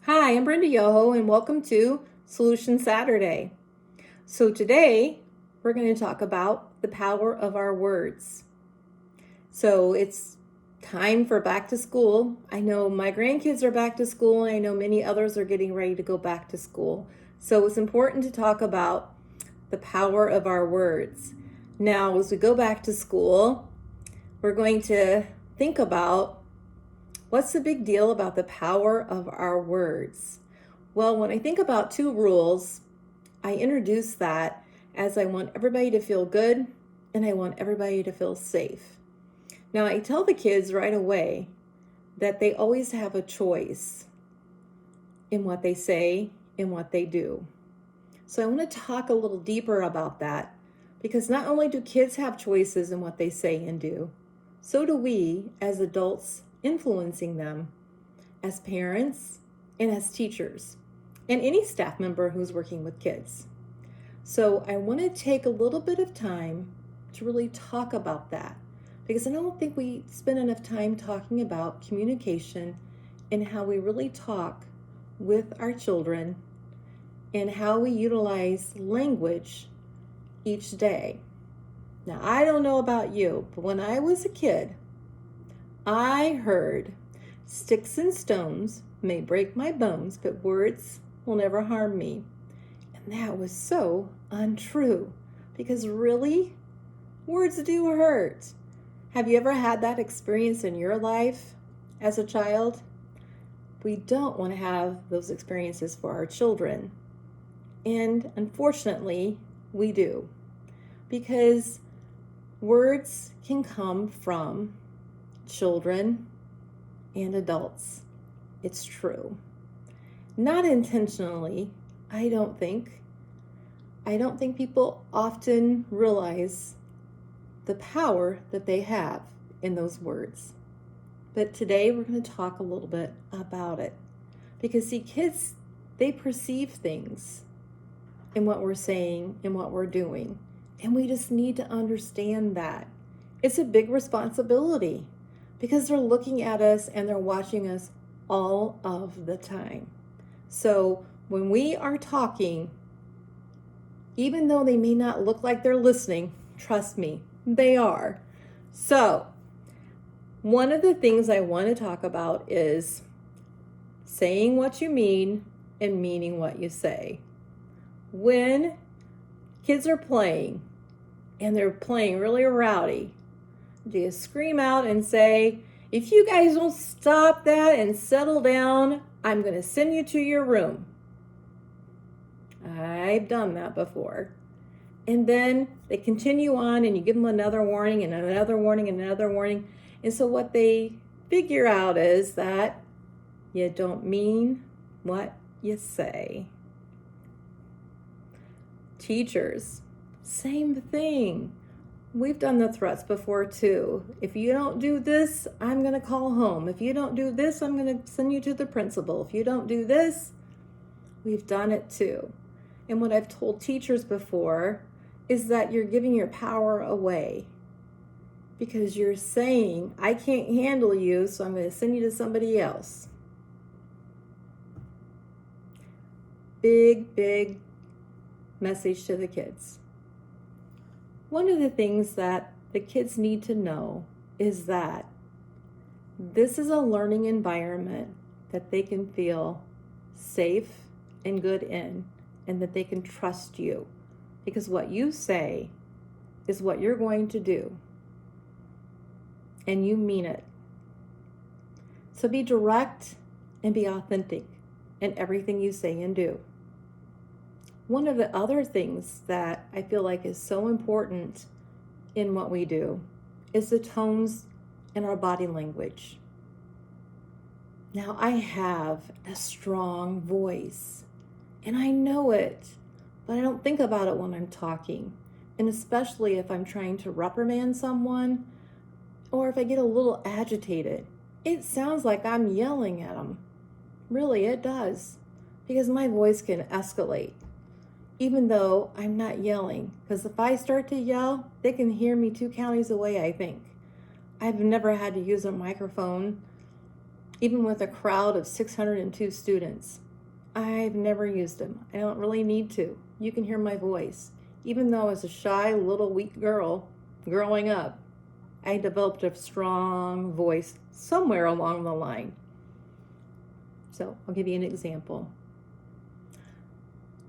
Hi, I'm Brenda Yoho, and welcome to Solution Saturday. So, today we're going to talk about the power of our words. So, it's time for back to school. I know my grandkids are back to school, and I know many others are getting ready to go back to school. So, it's important to talk about the power of our words. Now, as we go back to school, we're going to think about what's the big deal about the power of our words. Well, when I think about two rules, I introduce that as I want everybody to feel good and I want everybody to feel safe. Now, I tell the kids right away that they always have a choice in what they say and what they do. So I want to talk a little deeper about that because not only do kids have choices in what they say and do, so do we as adults influencing them as parents and as teachers and any staff member who's working with kids. So I want to take a little bit of time to really talk about that because I don't think we spend enough time talking about communication and how we really talk with our children and how we utilize language each day. Now, I don't know about you, but when I was a kid, I heard sticks and stones may break my bones, but words will never harm me. And that was so untrue because really, words do hurt. Have you ever had that experience in your life as a child? We don't want to have those experiences for our children. And unfortunately, we do. Because words can come from children and adults. It's true. Not intentionally, I don't think. I don't think people often realize the power that they have in those words. But today we're going to talk a little bit about it. Because see, kids, they perceive things in what we're saying and what we're doing. And we just need to understand that. It's a big responsibility because they're looking at us and they're watching us all of the time. So when we are talking, even though they may not look like they're listening, trust me, they are. So one of the things I want to talk about is saying what you mean and meaning what you say. When kids are playing and they're playing really rowdy, do you scream out and say, if you guys don't stop that and settle down, I'm going to send you to your room? I've done that before. And then they continue on and you give them another warning and another warning and another warning. And so what they figure out is that you don't mean what you say. Teachers, same thing. We've done the threats before too. If you don't do this, I'm going to call home. If you don't do this, I'm going to send you to the principal. If you don't do this, we've done it too. And what I've told teachers before is that you're giving your power away because you're saying, I can't handle you, so I'm going to send you to somebody else. Big message to the kids. One of the things that the kids need to know is that this is a learning environment that they can feel safe and good in, and that they can trust you. Because what you say is what you're going to do. And you mean it. So be direct and be authentic in everything you say and do. One of the other things that I feel like is so important in what we do is the tones in our body language. Now, I have a strong voice, and I know it, but I don't think about it when I'm talking. And especially if I'm trying to reprimand someone, or if I get a little agitated, it sounds like I'm yelling at them. Really, it does, because my voice can escalate. Even though I'm not yelling, because if I start to yell, they can hear me 2 counties away, I think. I've never had to use a microphone even with a crowd of 602 students. I've never used them. I don't really need to. You can hear my voice. Even though I was a shy little weak girl growing up, I developed a strong voice somewhere along the line. So I'll give you an example.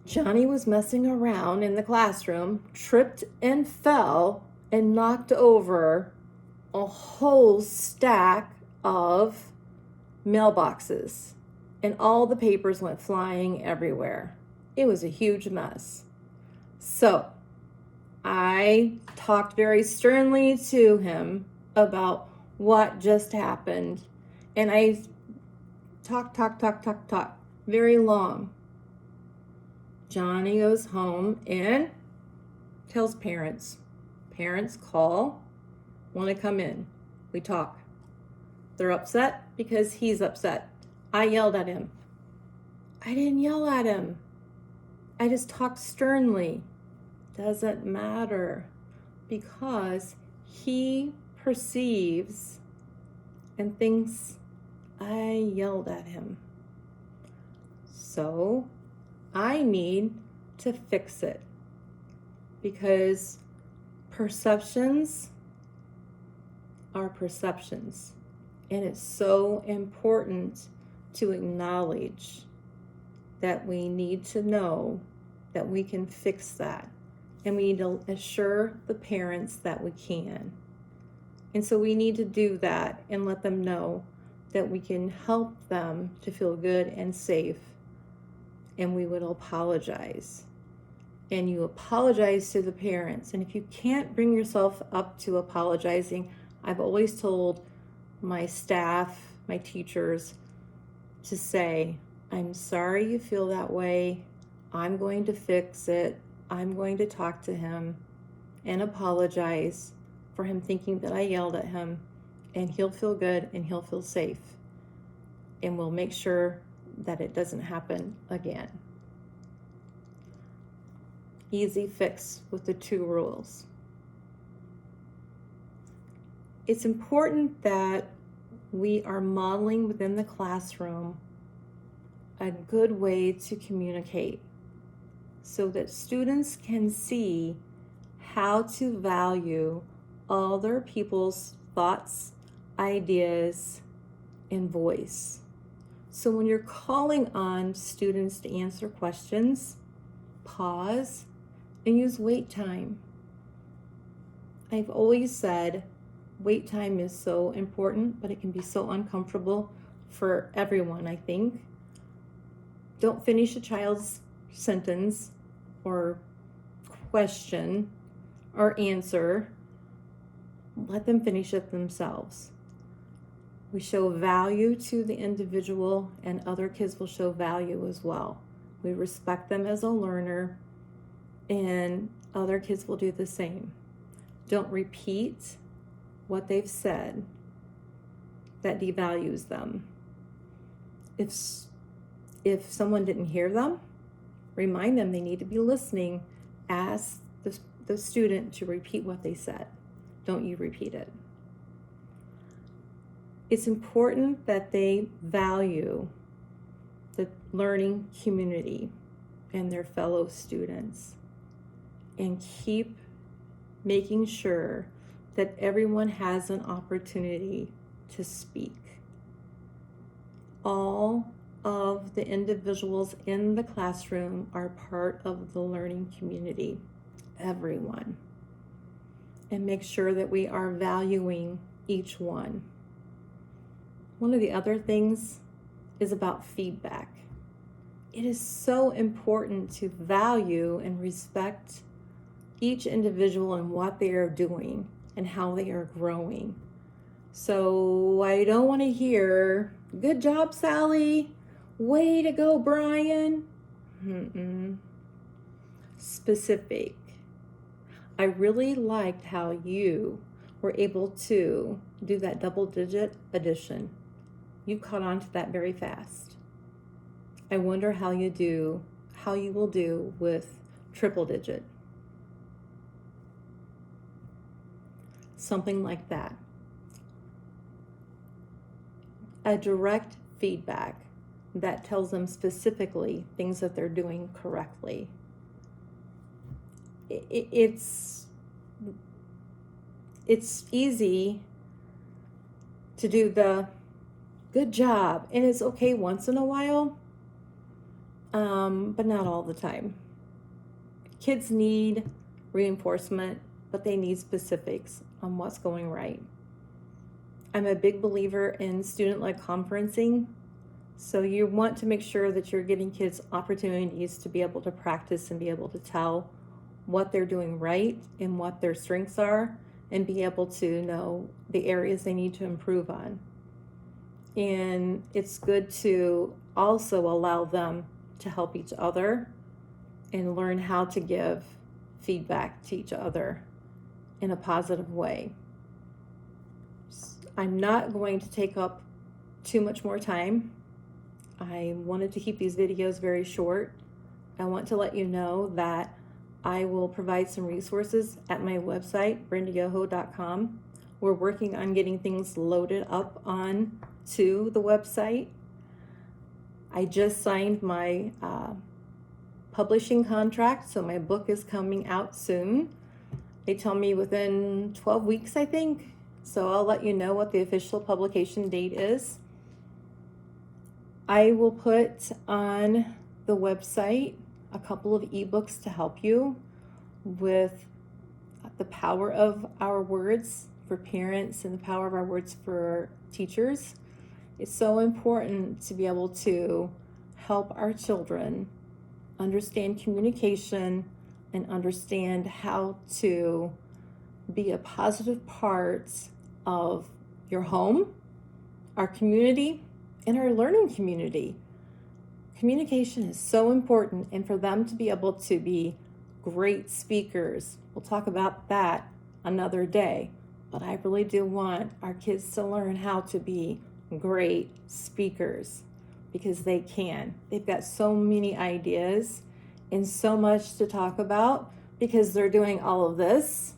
Johnny was messing around in the classroom, tripped and fell, and knocked over a whole stack of mailboxes, and all the papers went flying everywhere. It was a huge mess. So I talked very sternly to him about what just happened, and I talked very long. Johnny goes home and tells parents. Parents call, want to come in. We talk. They're upset because he's upset. I yelled at him. I didn't yell at him. I just talked sternly. Doesn't matter, because he perceives and thinks I yelled at him. So I need to fix it, because perceptions are perceptions, and it's so important to acknowledge that we need to know that we can fix that, and we need to assure the parents that we can. And so we need to do that and let them know that we can help them to feel good and safe, and we would apologize. And you apologize to the parents. And if you can't bring yourself up to apologizing, I've always told my staff, my teachers, to say, I'm sorry you feel that way. I'm going to fix it. I'm going to talk to him and apologize for him thinking that I yelled at him, and he'll feel good and he'll feel safe. And we'll make sure that it doesn't happen again. Easy fix with the 2 rules. It's important that we are modeling within the classroom a good way to communicate, so that students can see how to value other people's thoughts, ideas, and voice. So when you're calling on students to answer questions, pause and use wait time. I've always said wait time is so important, but it can be so uncomfortable for everyone, I think. Don't finish a child's sentence or question or answer. Let them finish it themselves. We show value to the individual, and other kids will show value as well. We respect them as a learner, and other kids will do the same. Don't repeat what they've said. That devalues them. If someone didn't hear them, remind them they need to be listening. Ask the student to repeat what they said. Don't you repeat it. It's important that they value the learning community and their fellow students, and keep making sure that everyone has an opportunity to speak. All of the individuals in the classroom are part of the learning community, everyone. And make sure that we are valuing each one. One of the other things is about feedback. It is so important to value and respect each individual and what they are doing and how they are growing. So I don't want to hear, good job, Sally. Way to go, Brian. Specific. I really liked how you were able to do that double-digit addition. You caught on to that very fast. I wonder how you will do with triple-digit. Something like that. a direct feedback that tells them specifically things that they're doing correctly. It's easy to do the good job, and it's okay once in a while, but not all the time. Kids need reinforcement, but they need specifics on what's going right. I'm a big believer in student-led conferencing, so you want to make sure that you're giving kids opportunities to be able to practice and be able to tell what they're doing right and what their strengths are, and be able to know the areas they need to improve on. And it's good to also allow them to help each other and learn how to give feedback to each other in a positive way. I'm not going to take up too much more time. I wanted to keep these videos very short. I want to let you know that I will provide some resources at my website, brendayoho.com. We're working on getting things loaded up on to the website. I just signed my publishing contract, so my book is coming out soon. They tell me within 12 weeks, I think. So I'll let you know what the official publication date is. I will put on the website a couple of ebooks to help you with the power of our words for parents and the power of our words for teachers. It's so important to be able to help our children understand communication and understand how to be a positive part of your home, our community, and our learning community. Communication is so important, and for them to be able to be great speakers, we'll talk about that another day, but I really do want our kids to learn how to be great speakers, because they can. They've got so many ideas and so much to talk about because they're doing all of this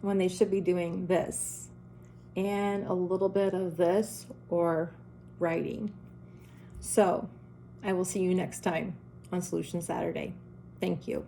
when they should be doing this and a little bit of this or writing. So I will see you next time on Solution Saturday. Thank you.